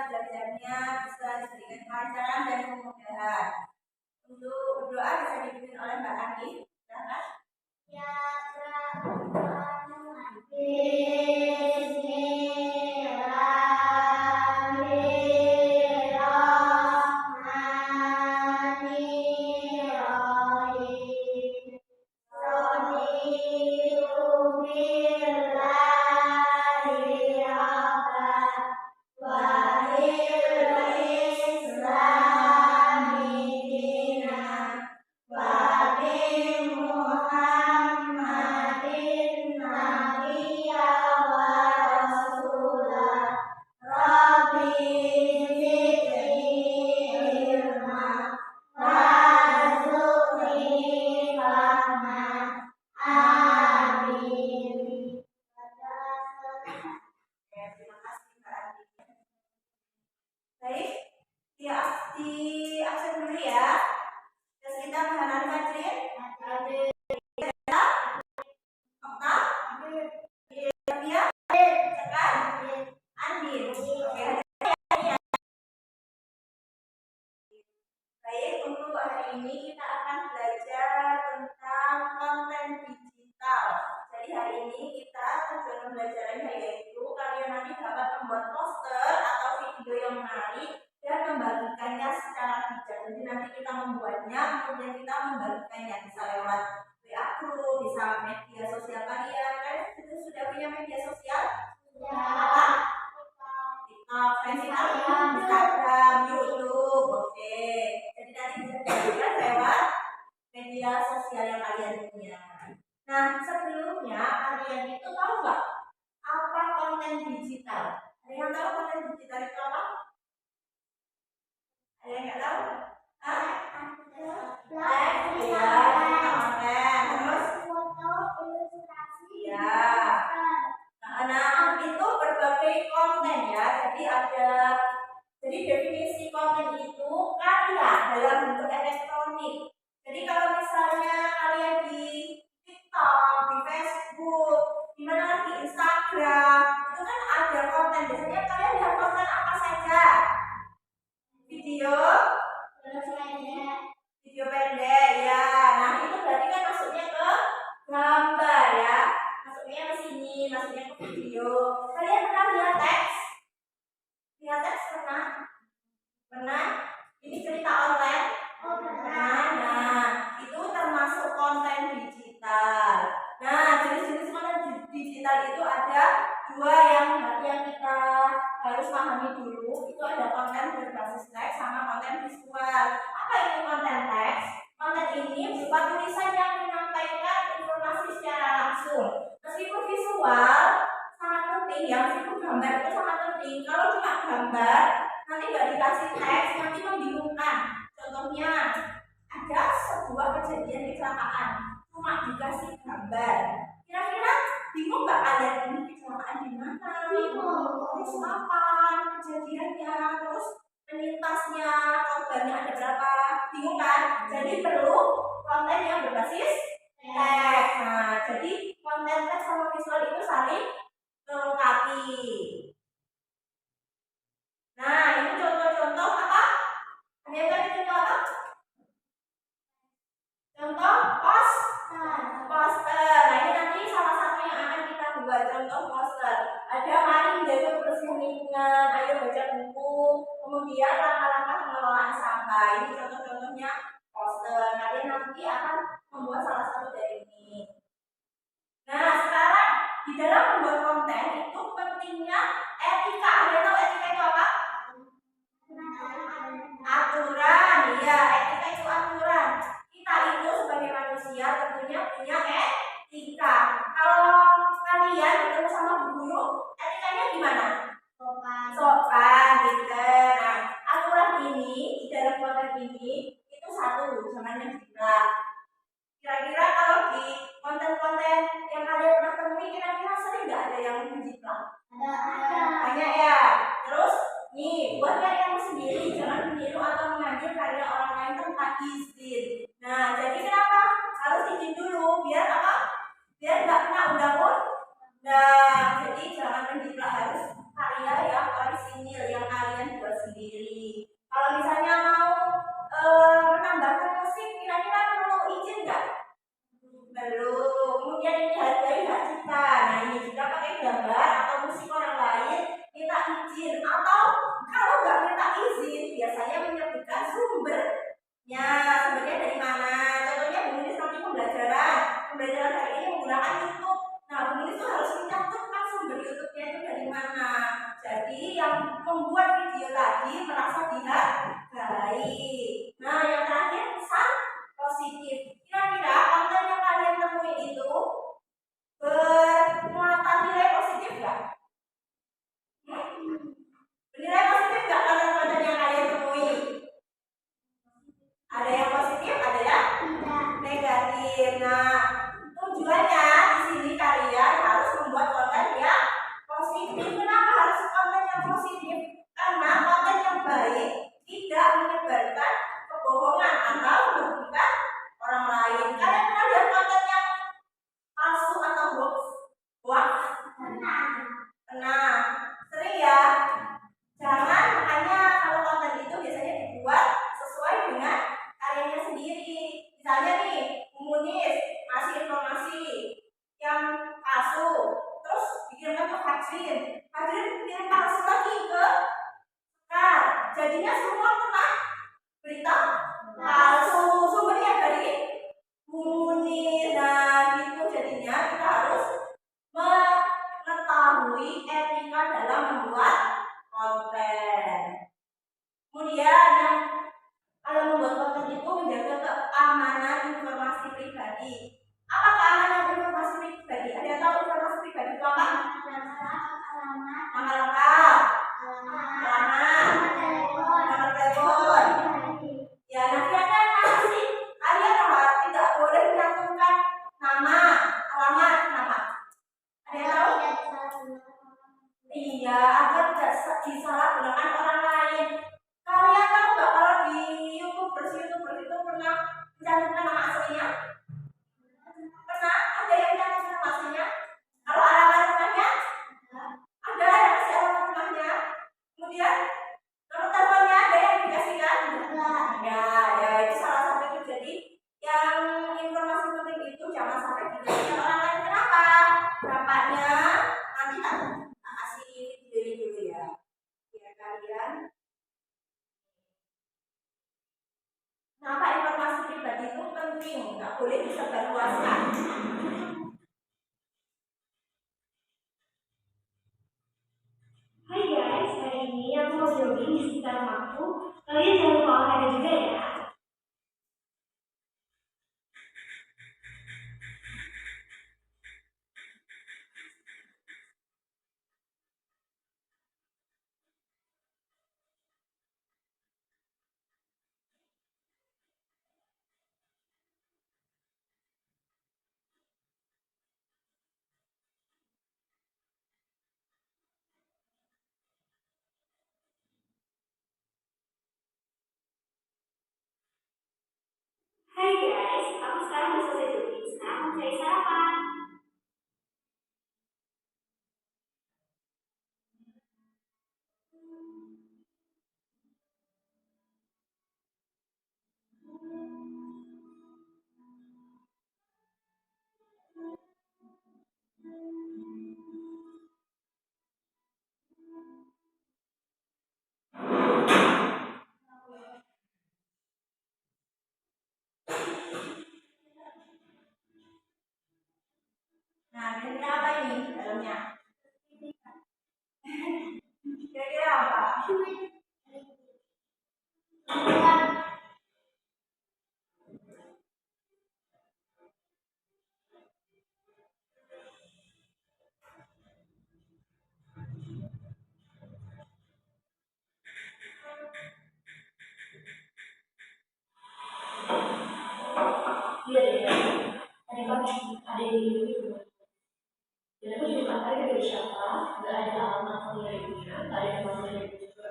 belajarnya bisa diberikan kelancaran dan kemudahan. Untuk berdoa bisa dipimpin oleh Mbak Andi. Silahkan. Ya di absen dulu ya. Terus kita mengenal Madrid. Baik, untuk hari ini kita akan belajar tentang konten digital. Jadi hari ini kita tujuan pembelajarannya yaitu kalian nanti dapat membuat poster atau video yang menarik dan membagikannya secara bijak. Jadi nanti kita membuatnya, kemudian kita membagikannya bisa lewat WA group, bisa media sosial kalian. Kalian sudah punya media sosial? Apa? TikTok, Facebook, Instagram, YouTube, oke. Jadi nanti bisa dibagikan lewat media sosial yang kalian punya. Nah, sebelumnya kalian itu tahu nggak apa konten digital? Ada yang tahu konten digital itu apa? Ada yang nggak tahu? Ya, konten. Terus foto, ilustrasi, ya. Nah, itu berbagai konten ya. Jadi definisi konten itu karya dalam bentuk elektronik. Jadi kalau misalnya kalian di TikTok, di Facebook, di mana lagi Instagram, itu kan ada konten. Biasanya kalian lihat konten apa saja? Video pendek ya. Nah, itu berarti kan masuknya ke gambar ya. Masuknya ke sini, masuknya ke video. Kalian pernah lihat teks? Lihat teks pernah? Pernah? Ini cerita online? Nah, itu termasuk konten digital. Nah, jenis-jenis konten digital itu ada dua yang kita harus pahami dulu. Itu ada konten berbasis teks sama konten visual. Apa itu konten teks? Konten ini berupa tulisan yang menyampaikan informasi secara langsung. Meskipun visual sangat penting ya, meskipun gambar itu sangat penting. Kalau cuma gambar nanti nggak dikasih teks, nanti membingungkan. Contohnya ada sebuah kejadian kecelakaan, cuma dikasih gambar. Kira-kira bingung nggak kalian ini kecelakaan di mana? Terus kapan kejadiannya? Terus penyintasnya, korbannya ada berapa? Bingung kan? Jadi perlu konten yang berbasis teks. Nah, jadi konten teks sama visual itu saling melengkapi. Nah, ini contoh-contoh apa? Ada yang tadi contoh apa? Contoh poster. Nah, ini nanti salah satu yang akan kita buat contoh poster. Ada mari menjaga kebersihan lingkungan, ayo baca buku, kemudian langkah-langkah pengelolaan sampah. Ini contoh-contohnya poster. Kalian nanti akan membuat salah satu dari ini. Nah, sekarang di dalam membuat konten itu pentingnya etika. Ada tahu etika itu apa? Aturan, ya, etika itu aturan. Kita itu sebagai manusia tentunya punya etika. Kalau kalian ketemu sama guru, etikanya gimana? Sopan gitu. Nah, aturan ini di dalam konten ini yang membuat video tadi merasa dihargai. Nah, yang terakhir pesan positif. Kira-kira konten yang kalian temui itu bermuatan nilai positif nggak? Bernilai positif nggak konten-konten yang kalian temui? Ada yang positif, ada yang negatif. Nah, tujuannya di sini kalian harus membuat konten yang positif. Kenapa harus konten yang positif? Karena konten yang baik tidak menyebarkan kebohongan atau merugikan orang lain. Kalian pernah lihat konten yang palsu atau hoax? Pernah. Sering ya? Jangan, makanya kalau konten itu biasanya dibuat sesuai dengan karyanya sendiri. Misalnya nih, Munis ngasih informasi yang palsu, terus dikirimkan ke Fajrin kirim palsu lagi ke Sekar. Jadinya semua kena berita palsu. Sumbernya dari Munis. Nah, gitu jadinya kita harus mengetahui etika dalam membuat konten. Kemudian yang kalau membuat konten itu menjaga keamanan informasi pribadi. Apa keamanan informasi pribadi? Ada yang tahu informasi pribadi itu apa? Nama lengkap, alamat, nomor telepon. Ya, nanti ada nasi. Kalian tidak boleh menyantumkan nama, alamat, nama. Ada yang tahu? Iya, agar tidak disalahgunakan orang lain. Kalian tahu nggak kalau di YouTubers itu pernah mencantumkan nama aslinya? Pernah? Ada yang mencantumkan nama aslinya? Kalau alamat rumahnya? Ada yang kasih alamat rumahnya. Kemudian nomor teleponnya ada yang dikasihkan? Ya, itu salah satu itu. Jadi yang informasi penting itu jangan sampai dikasihkan orang lain. Kenapa? Dampaknya nanti tak kasih video dulu ya. Biar kalian. Kenapa informasi pribadi itu penting? Nggak boleh disebarluaskan. Hai guys, hari ini aku mau jogging di sekitar rumahku. Kalian jangan lupa olahraga juga ya. Hai guys, aku sekarang udah selesai jogging. Sekarang mau cari sarapan. Nah, kira-kira apa ini dalamnya? Kira-kira apa? Iya deh, tadi pagi ada yang gitu. Dan aku juga nggak tahu dari siapa, nggak ada alamat pengirimannya, nggak ada nomor dari juga.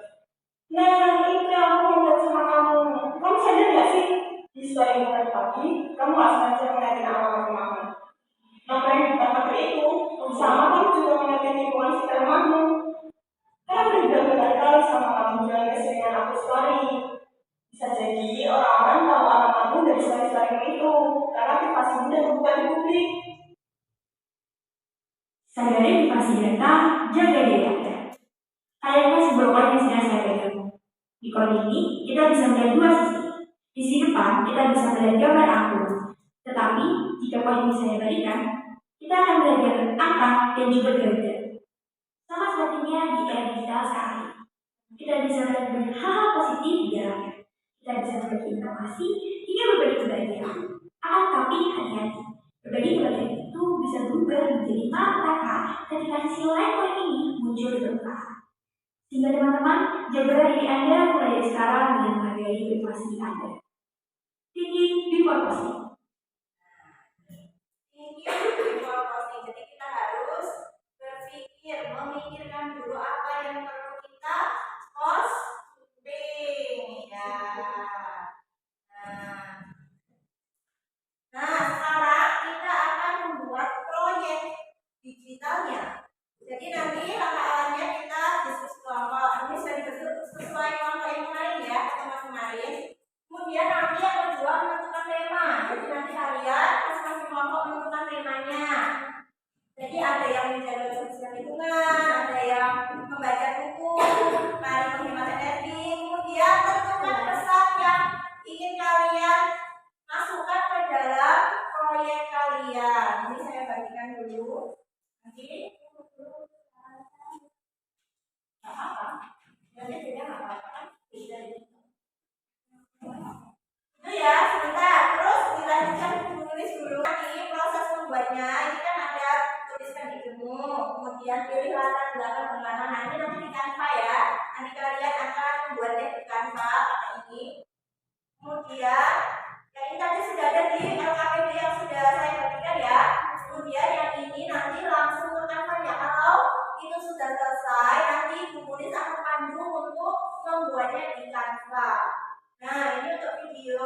Nah, itu yang aku mau bilang sama kamu. Kamu sadar nggak sih? Di story mulai pagi, kamu nggak sengaja ngeliatin alamat rumahmu. Ngapain bukan pakai itu? Sama kamu juga ngeliatin lingkungan sekitar rumahmu. Kan aku udah bilang berkali-kali sama kamu jangan keseringan aku story. Bisa jadi orang-orang tahu alamatmu dari story-storymu itu, karena privasimu udah terbuka di publik. Sadari privasi data, jaga data. Kayaknya sebuah koin yang sedang saya pegang. Di koin ini, kita bisa melihat dua sisi. Di sisi depan, kita bisa melihat gambar akun. Tetapi, jika koin ini saya balikan, kita akan melihat gambar angka dan juga derajat. Sama sepertinya di era digital saat ini. Kita bisa melihat banyak hal-hal positif di dalamnya. Kita bisa berbagi informasi hingga berbagi kebahagiaan. Akan tetapi hati-hati, berbagi kebahagiaan itu bisa berubah menjadi malapetaka ketika sisi lain koin ini muncul di permukaan. Sehingga teman-teman, jaga diri Anda mulai dari sekarang dengan menghargai privasi Anda. Thinking before posting. Before posting. Jadi kita harus berpikir, memikirkan dulu apa yang perlu kita posting, ya. Nah, sekarang kita akan membuat proyek digitalnya. Jadi nanti langkah awalnya kita diskusi kelompok. Ini sudah dibentuk sesuai kelompok yang kemarin ya, teman kemarin. Kemudian nanti yang kedua menentukan tema. Jadi nanti kalian masing-masing kelompok menentukan temanya. Jadi ada yang menjaga kebersihan lingkungan, ada yang membaca buku, mari menghemat energi. Kemudian tentukan pesan yang ingin kalian masukkan ke dalam proyek kalian. Ini saya bagikan dulu. Nanti nggak apa-apa. Nanti beda nggak apa-apa. Beda itu ya, sebentar. Terus dilanjutkan menulis dulu. Nanti proses membuatnya ini kan ada tuliskan di gemuk, kemudian pilih latar belakang bagaimana. Nah ini nanti di Canva ya. Nanti kalian akan membuatnya di Canva pakai ini. Kemudian yang ini tadi sudah ada di LKPD yang sudah saya bagikan ya. Kemudian yang ini nanti langsung ke Canva-nya. Kalau itu sudah selesai, nanti Bu Mulis akan pandu untuk membuatnya di Canva. Nah ini untuk video.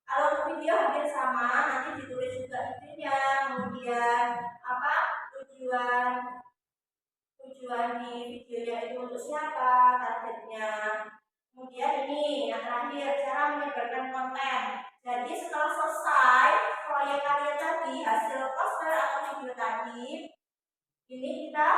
Kalau untuk video hampir sama, nanti ditulis juga itunya, kemudian apa tujuan di videonya itu untuk siapa, targetnya. Kemudian ini yang terakhir, cara menyebarkan konten. Jadi setelah selesai proyek kalian tadi, hasil poster atau video tadi, ini kita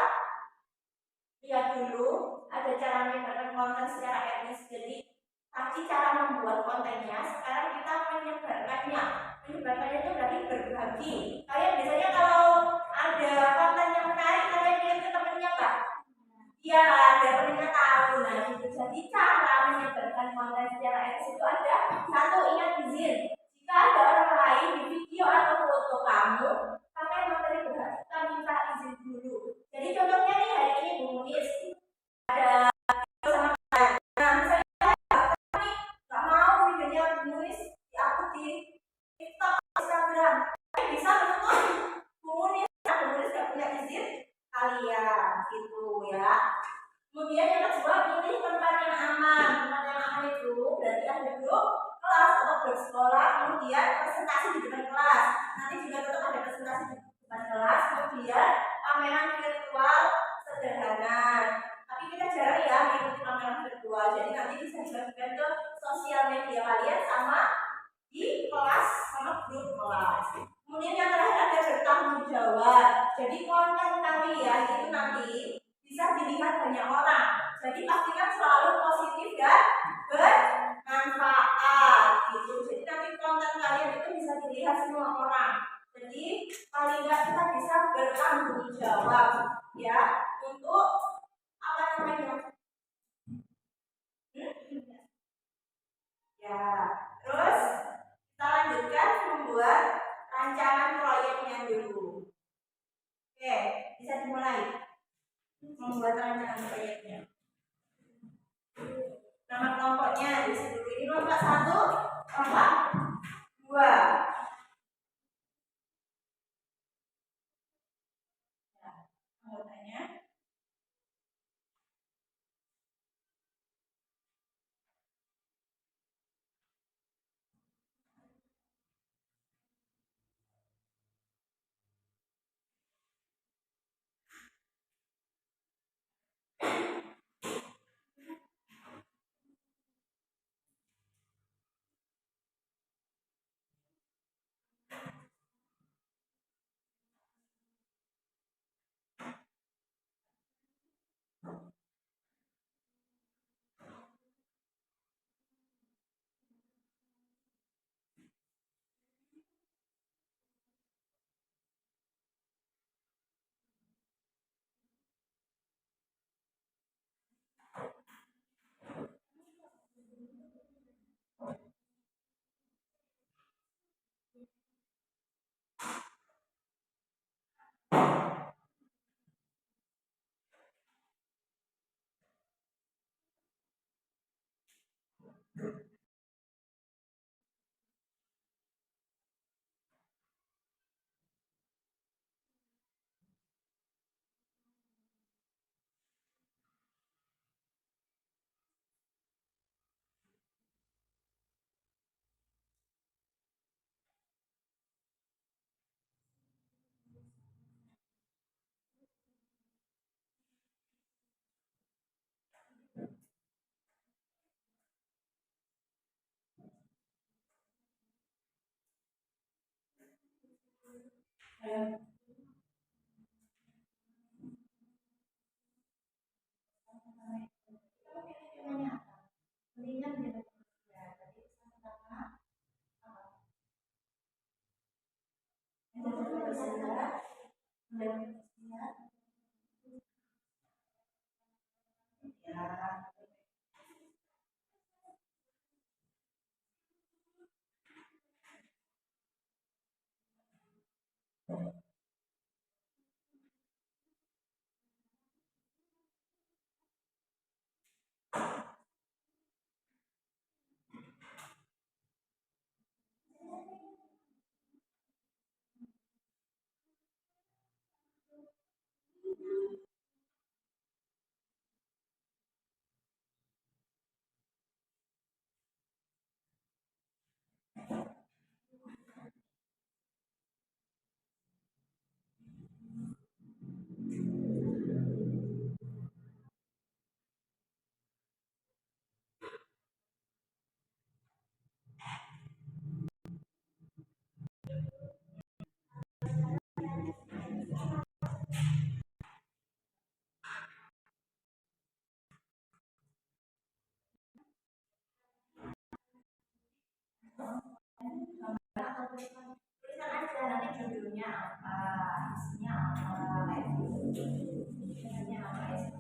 lihat dulu ada cara menyebarkan konten secara etnis. Jadi tadi cara membuat kontennya, sekarang kita menyebarkannya. Menyebarkannya itu berarti berbagi. Kalian biasanya kalau ada konten yang menarik, kalian kirim ke temennya Pak? Iya kan, biar temennya tahu. Nah gitu. Jadi cara menyebarkan konten secara etis itu ada satu, ingat izin. Jika ada orang lain di video atau foto kamu pakai materi berhak, kita minta izin dulu. Jadi contohnya nih hari ini Bu Munis ada sama nah misalnya nggak mau videonya Bu Munis diupload di TikTok, Instagram, bisa menutup Bu Munis. Bu Munis nggak punya izin kalian gitu ya. Kemudian yang kedua, pilih tempat yang aman. Tempat yang aman itu berarti ada grup kelas atau grup sekolah, kemudian presentasi di depan kelas. Nanti juga tetap ada presentasi di depan kelas, kemudian pameran virtual sederhana. Tapi kita jarang ya mengikuti pameran virtual, jadi nanti bisa dibagikan ke sosial media kalian sama di kelas sama grup kelas. Kemudian yang terakhir ada bertanggung jawab. Jadi konten kalian itu nanti bisa dilihat banyak orang. Jadi pastikan selalu positif dan bermanfaat gitu. Jadi nanti konten kalian itu bisa dilihat semua orang. Jadi paling nggak kita bisa bertanggung jawab ya untuk apa namanya? Ya, terus kita lanjutkan membuat rancangan proyeknya dulu. Oke, bisa dimulai membuat rancangan proyeknya. Nama kelompoknya di situ. Ini kelompok 1, kelompok 2. Ya, anggotanya. Tulisan aja nanti judulnya apa, isinya apa, kayak gitu. Isinya apa ya?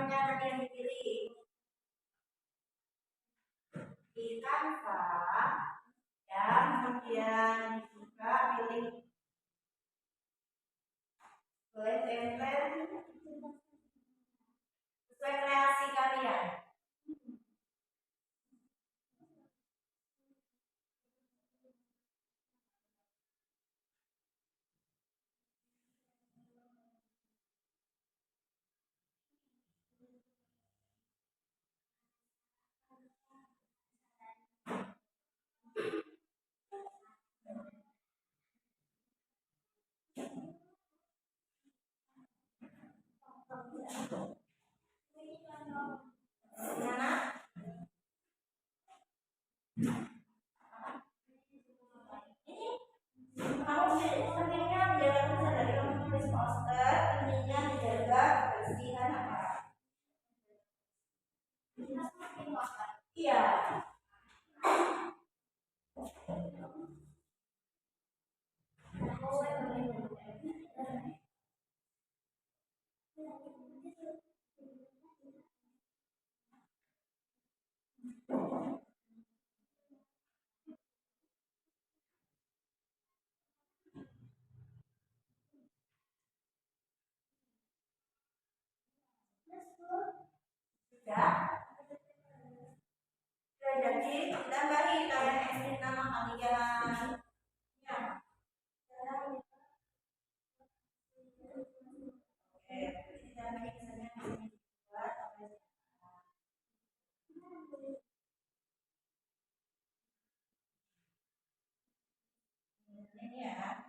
warnanya nanti yang dipilih di Canva, dan kemudian juga pilih boleh template sesuai kreasi kalian. Gimana? Kamu pentingnya menjaga kesehatan dari kamu tulis poster, intinya menjaga kebersihan apa? Iya. Sudah. Jadi tambahi kalian edit nama kalian. Ya. Oke, tambahi misalnya buat ini ya.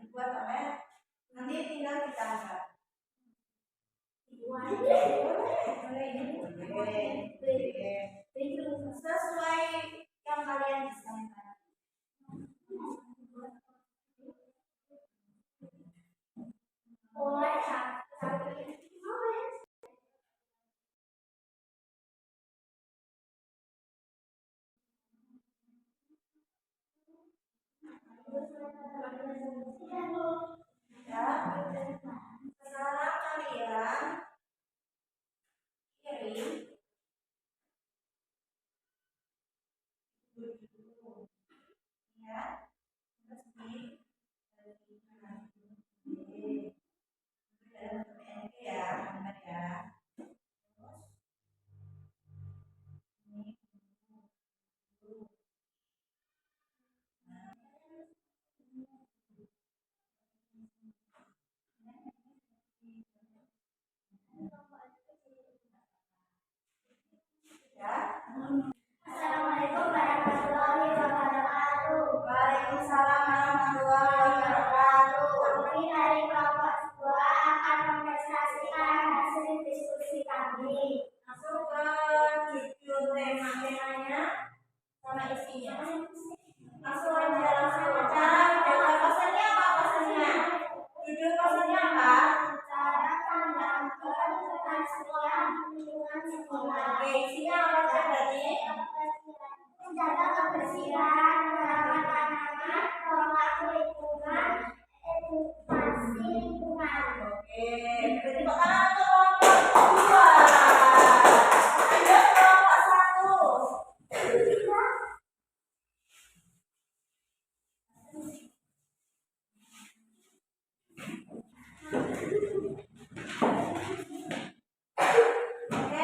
Dibuat oleh nanti tinggal ditambah. Sesuai yang kalian desainkan. Mulai satu ini. Ya, sekarang kalian kirim ya, terus di dalam PNG ya, gambar ya. Assalamualaikum warahmatullahi wabarakatuh. Waalaikumsalam warahmatullahi wabarakatuh. Kami dari kelompok 2 akan mempresentasikan hasil diskusi kami. Masuk ke judul temanya sama isinya. Langsung aja, langsung cara menjaga pesannya apa pesannya? Judul pesannya apa? Cara pandang kebersihan lingkungan sekolah. Oke, isinya apa aja berarti? Menjaga kebersihan, merawat tanaman, pengelola lingkungan, edukasi lingkungan. Oke, berarti pertama untuk kelompok 2. Lanjut kelompok 1. Oke.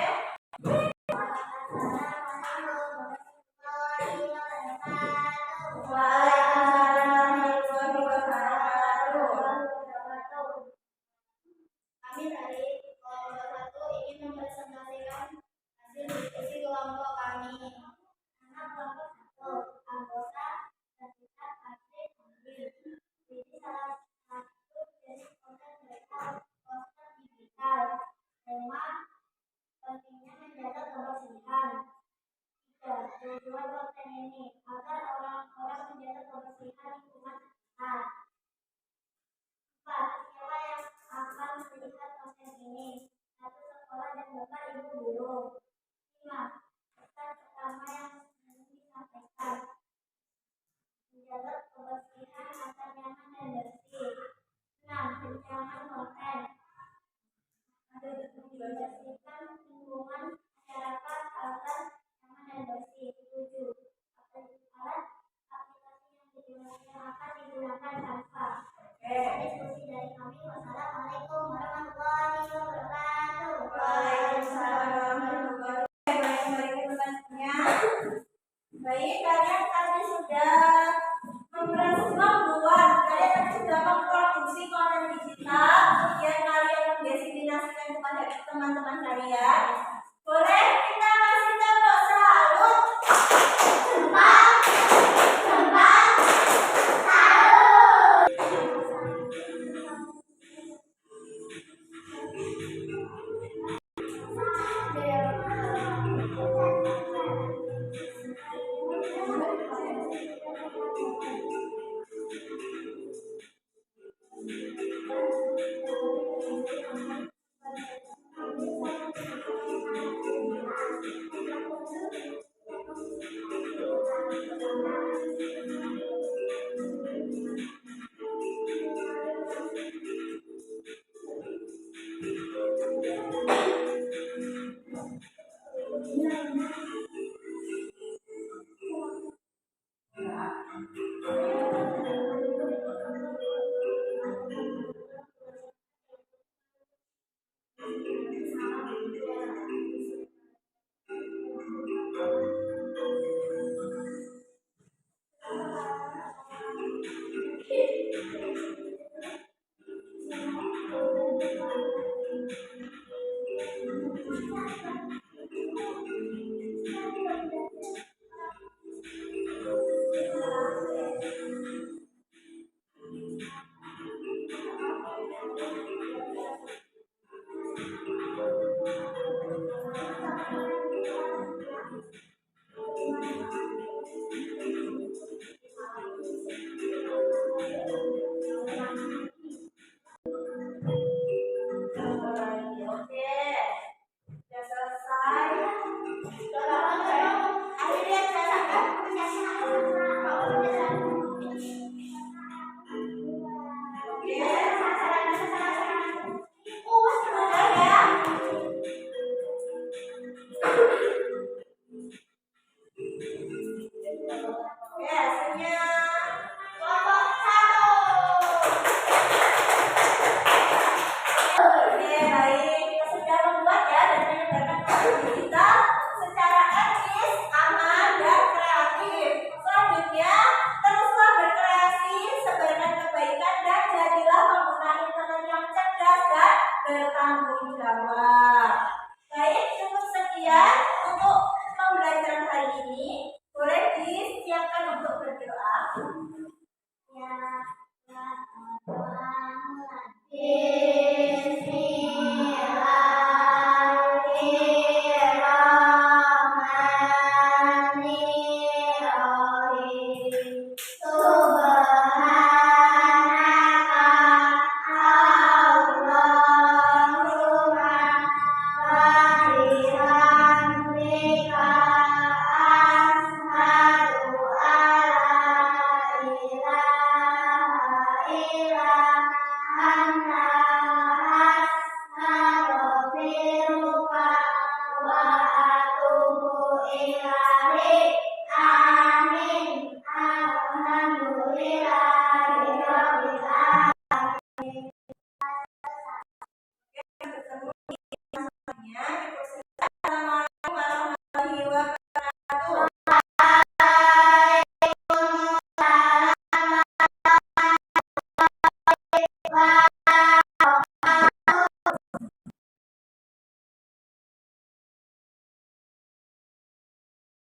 tujuan konten ini agar orang-orang menjaga kebersihan lingkungan sekitar. 4. Siapa yang akan melihat konten ini? 1. Sekolah dan bapak ibu guru. 5. Pesan pertama yang ingin disampaikan: menjaga kebersihan agar nyaman dan bersih. 6. Rancangan konten: membersihkan lingkungan masyarakat agar nyaman dan bersih. 7. Alat aplikasi yang akan digunakan sampah. Diskusi dari kami. Wassalamualaikum warahmatullahi wabarakatuh. Waalaikumsalam warahmatullahi wabarakatuh. Baik, kalian tadi sudah membuat, kalian sudah memproduksi konten digital yang kalian mendefinisikan kepada teman-teman kalian. Boleh kita kasih tepuk salut? Jempol, jempol, salut. Oke, sudah selesai. Akhirnya Oke, hasilnya